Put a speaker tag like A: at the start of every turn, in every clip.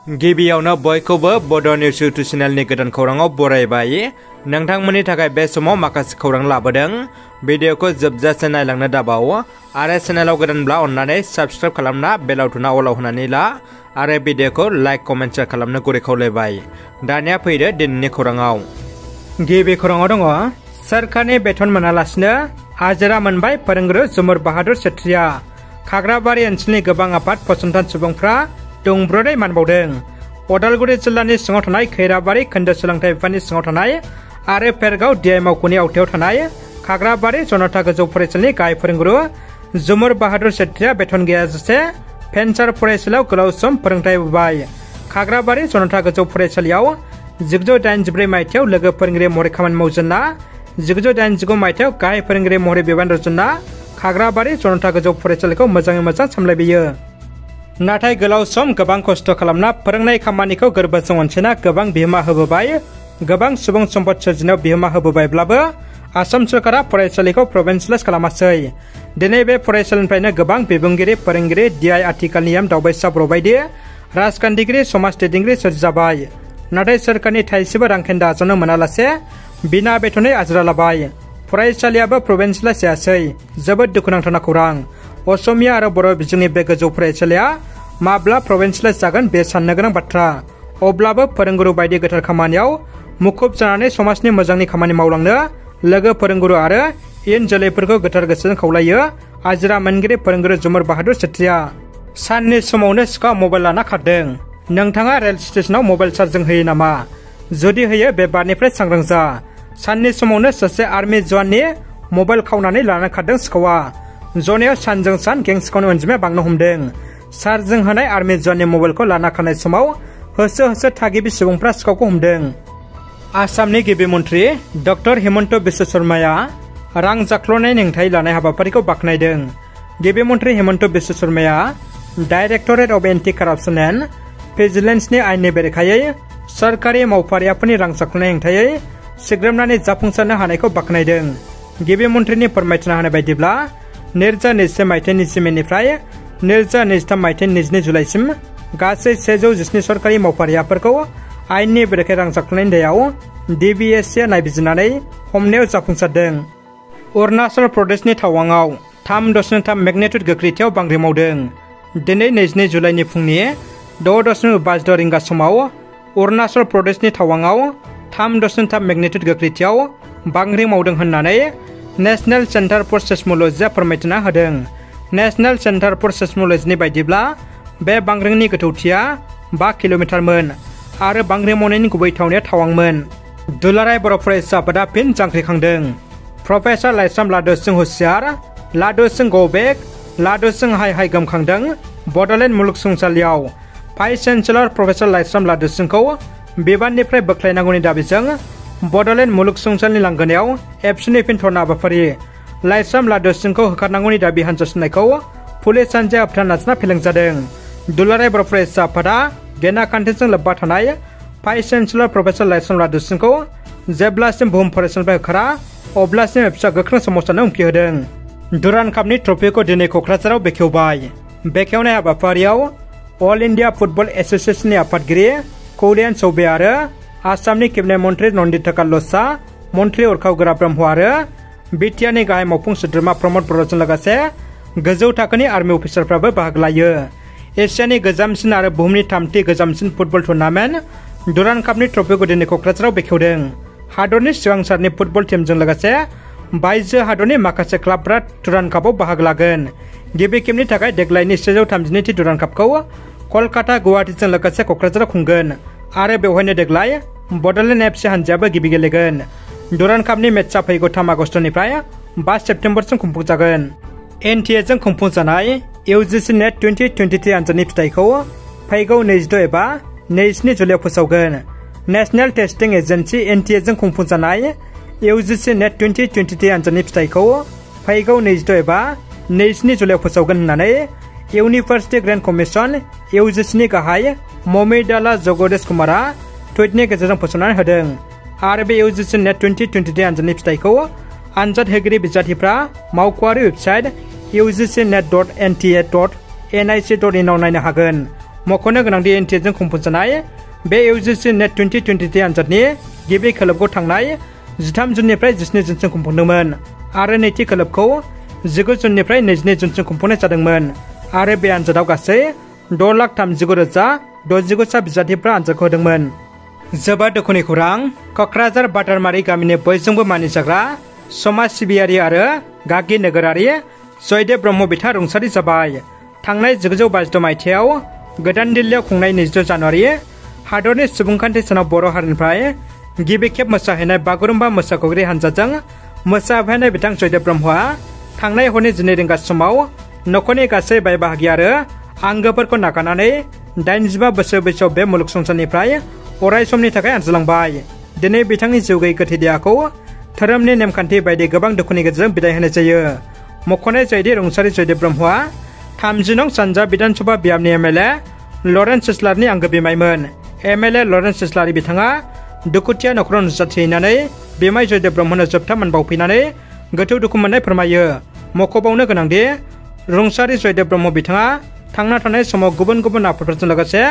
A: गिबियावनो बयखौबो बड' निउस इउटुब चेनेलनि गोदान खौराङाव बरायबाय। नोंथांमोननि थाखाय बे समाव माखासे खौरां लाबोदों। भिडिअखौ जोबजासे नायलांनो दाबाव आरो चेनेलाव गोदानब्ला अन्नानै साबस्क्राइब खालामना बेल आइकनआ अलाव होनानै ला आरो भिडिअखौ लाइक कमेन्ट शेयार खालामनो गुरै खावलायबाय। दानिया फैदो दिनैनि खौराङाव। गिबि खौराङाव दङ सोरखारनि बेथन मोनालासिनो आजिरा मोनबाय फोरोंगुरु जुमुर बाहादुर छेत्रीया। खाग्राबारि ओनसोलनि गोबां आफाद फसंथान सुबुंफ्रा दुंब्रुदै मान बावदों। उदालगुरि जिल्लानि सिङाव थानाय खैराबारि खोन्दो सोलोंथाइ बिफाननि सिङाव थानाय आरो फेरगाव डिआइ मावख'नि आवथायाव थानाय खाग्राबारि जनता गोजौ फरायसालिनि गाहाय फोरोंगुरु जुमुर बाहादुर छेत्रीया बेथन गैयाजासे भेन्सार फरायसालियाव गोलाव सम फोरोंथाय होबाय। खाग्राबारि जनता गोजौ फरायसालियाव 1984 मायथाइयाव लोगो फोरोंगिरि महरै खामानि मावजेनना 1989 मायथाइयाव गाहाय फोरोंगिरि महरै बिबान रुजुनना खाग्राबारि जनता गोजौ फरायसालिखौ मोजाङै मोजां सामलायबोयो। नाथाय गोलाव सम गोबां खस्थ' खालामना फोरोंनाय खामानिखौ गोरबोजों अनसायना गोबां बिहोमा होबोबाय। गोबां सुबुं सम्पद सोरजिनायाव बिहोमा होबोबायब्लाबो आसाम सरकारा फरायसालिखौ प्रभिन्सियेलाइज खालामासै। दिनै बे फरायसालिनिफ्रायनो गोबां बिबुंगिरि फोरोंगिरि डिआइ आथिखालनि दावबायसा बर' बायदि राजखान्थिगिरि समाज दैदेनगिरि सोरजिजाबाय। नाथाय सोरखारनि थाइसेबो रांखेन्दा आजावनो मोनालासे बिना बेथनै आजिरा लाबाय। फरायसालियाबो प्रभिन्सियेलाइज जायासै। जोबोद दुखुनांथाव खौरां। असमिया आरो बर' बिजोंनि बे गोजौ फरायसालिया माब्ला प्रभिन्सियेलाइज जागोन बे साननो गोनां बाथ्रा। अब्लाबो फोरोंगुरु बायदि गोथार खामानियाव मुखुब जानानै समाजनि मोजांनि खामानि मावलांनो लोगो फोरोंगुरु आरो इयुन जोलैफोरखौ गोथार गोसोजों खावलायो आजिरा मोनगिरि फोरोंगुरु जुमुर बाहादुर छेत्रीया। साननि समावनो सिखाव मबाइल लाना खारदों। नोंथाङा रेल स्टेशनाव मबाइल चार्जिं होयो नामा? जुदि होयो बे बारनिफ्राय सांग्रां जा। साननि समावनो सासे आर्मि जवाननि मबाइल खावनानै लाना खारदों सिखावा। जनायाव सानजों सान गें सिखावनि अनजिमाया बांनो हमदों। चार्जिं होनाय आर्मि जवाननि मबाइलखौ लाना खारनाय समाव होसो होसो थागिबि सुबुंफ्रा सिखावखौ हमदों। आसामनि गिबि मन्थ्रि डक्टर हिमन्त बिश्व शर्माया रां जाख्ल'नायनि हेंथायै लानाय हाबाफारिखौ बाख्नायदों। गिबि मन्थ्रि हिमन्त बिश्व शर्माया directorate of anti corruption and भिजिलेन्सनि आयेननि बेरेखायै सरकारि मावफारियाफोरनि रां जाख्ल'नाय हेंथायै सिग्रोमनानै जाफुंसारनो हानायखौ बाख्नायदों। गिबि मन्थ्रिनि फोरमायथिना होनाय बायदिब्ला 2021 मायथाइनि मेनिफ्राय 2023 मायथाइनि 22 जुलाइसिम गासै 117 सरकारि मावफारियाफोरखौ आयेननि बेरेखायै रां जाख्ल'नायनि दायाव DBSCआ नायबिजिरनानै हमनायाव जाफुंसारदों। अरुणाचल प्रदेशनि टावांआव 3.3 मेगनेट्युड गोख्रैथियाव बांग्रि मावदों। दिनै 22 जुलाइनि फुंनि 6.56 रिंगा समाव अरुणाचल प्रदेशनि टावांआव 3.3 मेगनेट्युड गोख्रैथियाव बांग्रि मावदों होननानै नेशनेल सेन्टार फर सेस्मोलजिया फोरमायथिना होदों। नेशनेल सेन्टार फर सेस्मोलजिनि बायदिब्ला बे बांग्रिनि गोथौथिया 5 किल'मिटारमोन आरो बांग्रि मावनायनि गुबै थावनिया टावांमोन। दुलाराय बर' फरायसा आफादा फिन जांख्रिखांदों। प्रफेसार लाइस्राम लादुसिं हुसियार, लादुसिं ग'बेक, लादुसिं हाय हाय गोमखांदों बड'लेण्ड मुलुगसोलोंसालियाव। भाइस चेन्सेलर प्रफेसार लाइस्राम लादुसिंखौ बिबाननिफ्राय बोख्लायनांगौनि दाबिजों बड'लेण्ड मुलुगसोलोंसालिनि लांगोनायाव एबसुनि फिन धर्ना हाबाफारि। लाइस्राम लादुसिंखौ होखारनांगौनि दाबि हानजा सुनायखौ पुलिस हानजाया होबथानो नाजाना फेलें जादों। दुलाराय बर' फरायसा आफादा गेना खान्थिजों लोब्बा थानाय भाइस चेन्सेलर प्रफेसार लाइस्राम लादुसिंखौ जेब्लासिम बुहुम फरायसालिनिफ्राय होखारा अब्लासिम फिसा गोख्रों सोमावसारनो हुमखि होदों। दुरान्ड कापनि ट्रफिखौ दिनै क'क्राझाराव बेखेवबाय। बेखेवनाय हाबाफारियाव अल इन्डिया फुटबल एस'सिएशननि आफादगिरि कौलियान चौबे आरो आसामनि केबिनेट मन्थ्रि नन्दिता काल्ल'सा, मन्थ्रि उरखाव गोरा ब्रह्म आरो बिटिआरनि गाहाय मावफुं सोद्रोमा प्रमद बर'जों लोगोसे गोजौ थाखोनि आर्मि अफिसारफ्राबो बाहागो लायो। एसियानि गोजामसिन आरो बुहुमनि थामथि गोजामसिन फुटबल टुर्नामेन्ट दुरान्ड कापनि ट्रफिखौ दिनै क'क्राझाराव बेखेवदों। हादरनि सिगां सारनि फुटबल टीमजों लोगोसे बायजो हादरनि माखासे क्लाबफ्रा दुरान्ड कापआव बाहागो लागोन। गिबि खेबनि थाखाय देग्लायनि 132थि दुरान्ड कापखौ कलकाता गुवाहाटीजों लोगोसे क'क्राझाराव खुंगोन आरो बेवहायनो देग्लाय बड'लेण्ड FC हानजायाबो गिबि गेलेगोन। दुरान्ड कापनि मेचआ फैगौ 3 आगस्तनिफ्राय 5 सेप्तेम्बरसिम खुंफुंजागोन। NTA जों खुंफुंजानाय UGC नेट 2023 आनजादनि फिथाइखौ फैगौ 22 एबा 27 जुलाइआव फोसावगोन। नेशनेल टेस्टिं एजेन्सि NTA जों खुंफुंजानाय UGC नेट 2023 आनजादनि फिथाइखौ फैगौ 22 एबा 27 जुलाइआव फोसावगोन होननानै इउनिभार्सिटि ग्रेन्ड कमिसन UGCनि गाहाय ममिदाला जगदेश कुमारा टुइटनि गेजेरजों फोसावनानै होदों। आरो बे UGC नेट 2023 आनजादनि फिथाइखौ आनजाद होगिरि बिजाथिफ्रा मावख'आरि वेबसाइट ugcnet.nta.nic.in आव नायनो हागोन। मख'नो गोनांदि एनटिएजों खुंफुंजानाय बे UGC नेट 2023 आनजादनि गिबि खोलोबखौ थांनाय 13 जुननिफ्राय 17 जुनसिम खुंफुंदोंमोन आरो नैथि खोलोबखौ 19 जुननिफ्राय 22 जुनसिम खुंफुंनाय जादोंमोन आरो बे आनजादाव गासै 6,39,069 बिजाथिफोरा आनजादखौ होदोंमोन। जोबोद दुखुनि खौरां, क'क्राझार बाटारमारि गामिनि बयजोंबो मानिजाग्रा समाज सिबियारि आरो गागि नोगोरारि जयदेव ब्रह्म बिथाङा रुंसारि जाबाय। थांनाय 1922 मायथाइयाव गोदान दिल्लीयाव खुंनाय 22 जानुवारि हादरनि सुबुंखान्थि सानाव बर' हारिनिफ्राय गिबि खेब मोसाहैनाय बागुरुम्बा मोसाखावरि हानजाजों मोसाहैनाय बिथां जयदेव ब्रह्मआ थांनाय हरनि 12 रिंगा समाव न'खरनि गासै बाय बाहागि आरो आंगोफोरखौ नागारनानै 85 बोसोर बैसोआव बे मुलुग संसारनिफ्राय अराय समनि थाखाय आनज्रायलांबाय। दिनै बिथांनि जिउ गैयै गोथै देहाखौ धोरोमनि नेमखान्थि बायदि गोबां दुखुनि गेजेरजों बिदाय होनाय जायो। मख'नाय जायोदि रुंसारि जयदेव ब्रह्मआ 30 नं सानजा बिधानसभा बियाबनि MLA लरेन्स सिस्लारनि आंगो बिमायमोन। MLA लरेन्स सिस्लारि बिथाङा दुखुथिया न'खराव नुजाथिहैनानै बिमाय जयदेव ब्रह्मनो जोबथा मान बावफैनानै गोथौ दुखु मोननाय फोरमायो। मख'बावनो गोनांदि रुंसारि जयदेव ब्रह्म बिथाङा थांना थानाय समाव गुबुन गुबुन आफादफोरजों लोगोसे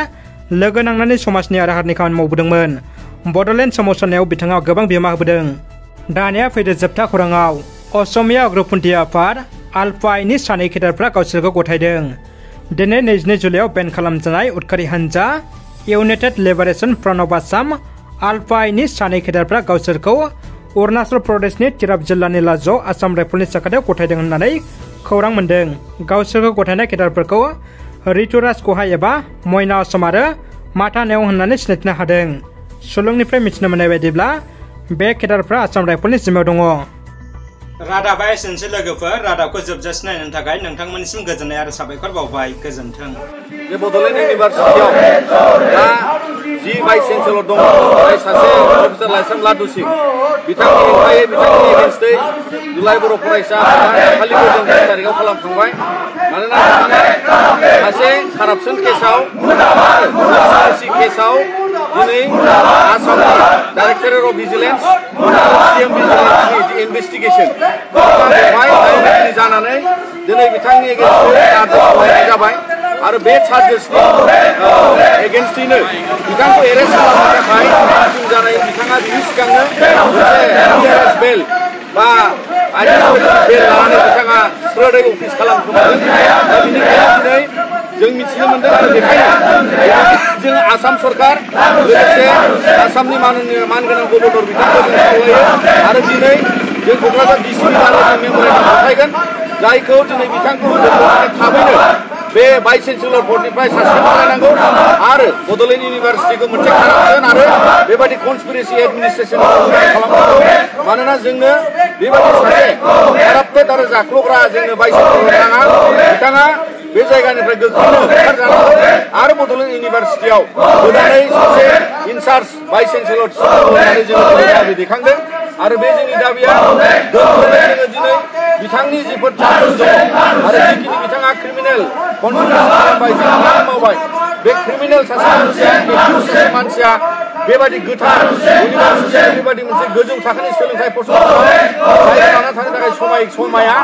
A: लोगो नांनानै समाजनि आरो हारिनि खामानि मावबोदोंमोन। बड'लेण्ड सोमावसारनायाव बिथाङा गोबां बिहोमा होबोदों। दानिया फैदो जोबथा खौराङाव। असमिया उग्रपन्थी आफाद आलफाइनि सानै केडारफ्रा गावसोरखौ गथायदों। दिनै 22 जुलाइआव बेन खालामजानाय उदखारि हानजा united liberation front of Assam आलफाइनि सानै केडारफ्रा गावसोरखौ अरुणाचल प्रदेशनि तिराप जिल्लानि लाज'आव आसाम राइफलनि साखाथियाव गथायदों होननानै खौरां मोन्दों। गावसोरखौ गथायनाय केडारफोरखौ ऋतुराज कहाय एबा मयना असम आरो माथा नेवं होननानै सिनायथिनो हादों। सुलुंनिफ्राय मिथिनो मोननाय बायदिब्ला बे केडारफ्रा आसाम राइफलनि जिम्मायाव दङ। रादाबा एसेनोसै लोगोफोर। रादाबखौ जोबजासिम नायनो थाखाय नोंथांमोननिसिम गोजोननाय आरो साबायखर बावबाय। गोजोन्थों।
B: बे बड'लेण्ड इउनिभारसिटियाव दा जि भाइस चेन्सेलर दङ, जाय सासे प्रफेसार लाइस्राम लादुसिं, बिथांनि हेंथायै बिथांनि एगेन्स्टै दुलाय बर' फरायसा आफादखौ जों 10 तारिखआव खालामखांबाय। मानोना बिथाङा सासे कारापसन केसाव केसाव दिनै आसामनि directorate of vigilance CM भिजिलेन्सनि investigation बेवहाय दायनिगिरि जानानै दिनै बिथांनि एगेन्स्टै चार्जेस लानाय जाबाय आरो बे चार्जेसनि एगेन्स्टैनो बिथांखौ एरेस्ट खालामनो थाखाय मिटिं जानाय बिथाङा बिनि सिगांनो मोनसे बेल बा बेल लानानै बिथाङा स्रोदै अफिस खालामखोमादों। दा बेनिखायनो दिनै जों मिथिनो मोन्दों आरो बेखायनो जों आसाम सरकार लोगोसे आसामनि मानगोनां गभर्नर बिथांखौ जों खावलायो आरो दिनै जों क'क्राझार डिस्ट्रिक्ट जों मेम'रेन्डाम गथायगोन, जायखौ दिनै बिथांखौ थाबैनो बे भाइस चेन्सेलर बर्डनिफ्राय सासपेन्ड खालामनांगौ आरो बड'लेण्ड इउनिभारसिटिखौ मोनसे कारापसन आरो बेबायदि कनस्पिरेसि एडमिनिस्ट्रेसन खालामनांगौ। मानोना जोंनो बेबायदि सासे काराप्टेड आरो जाख्ल'ग्रा जोंनो भाइस चेन्सेलर नाङा। बिथाङा बे जायगानिफ्राय गोख्रैनो ओंखारजानांगौ आरो बड'लेण्ड इउनिभारसिटियाव गोदानै सासे इनचार्ज भाइस चेन्सेलर होननानै जोङो दाबि दैखांदों आरो बे जोंनि दाबिया गोख्रोङै जोङो दिनै बिथांनि जिफोर चार्जेस दङ आरो जिखिनि बिथाङा क्रिमिनेल कनस्पिरेसि खालामबाय, जिखिनि मावबाय, बे क्रिमिनेल सासे मानसिया बेबायदि गोथार इउनिभारसिटियाव बेबायदि मोनसे गोजौ थाखोनि सोलोंथाइ फसंथान जायगा लाना थानो थाखाय समाया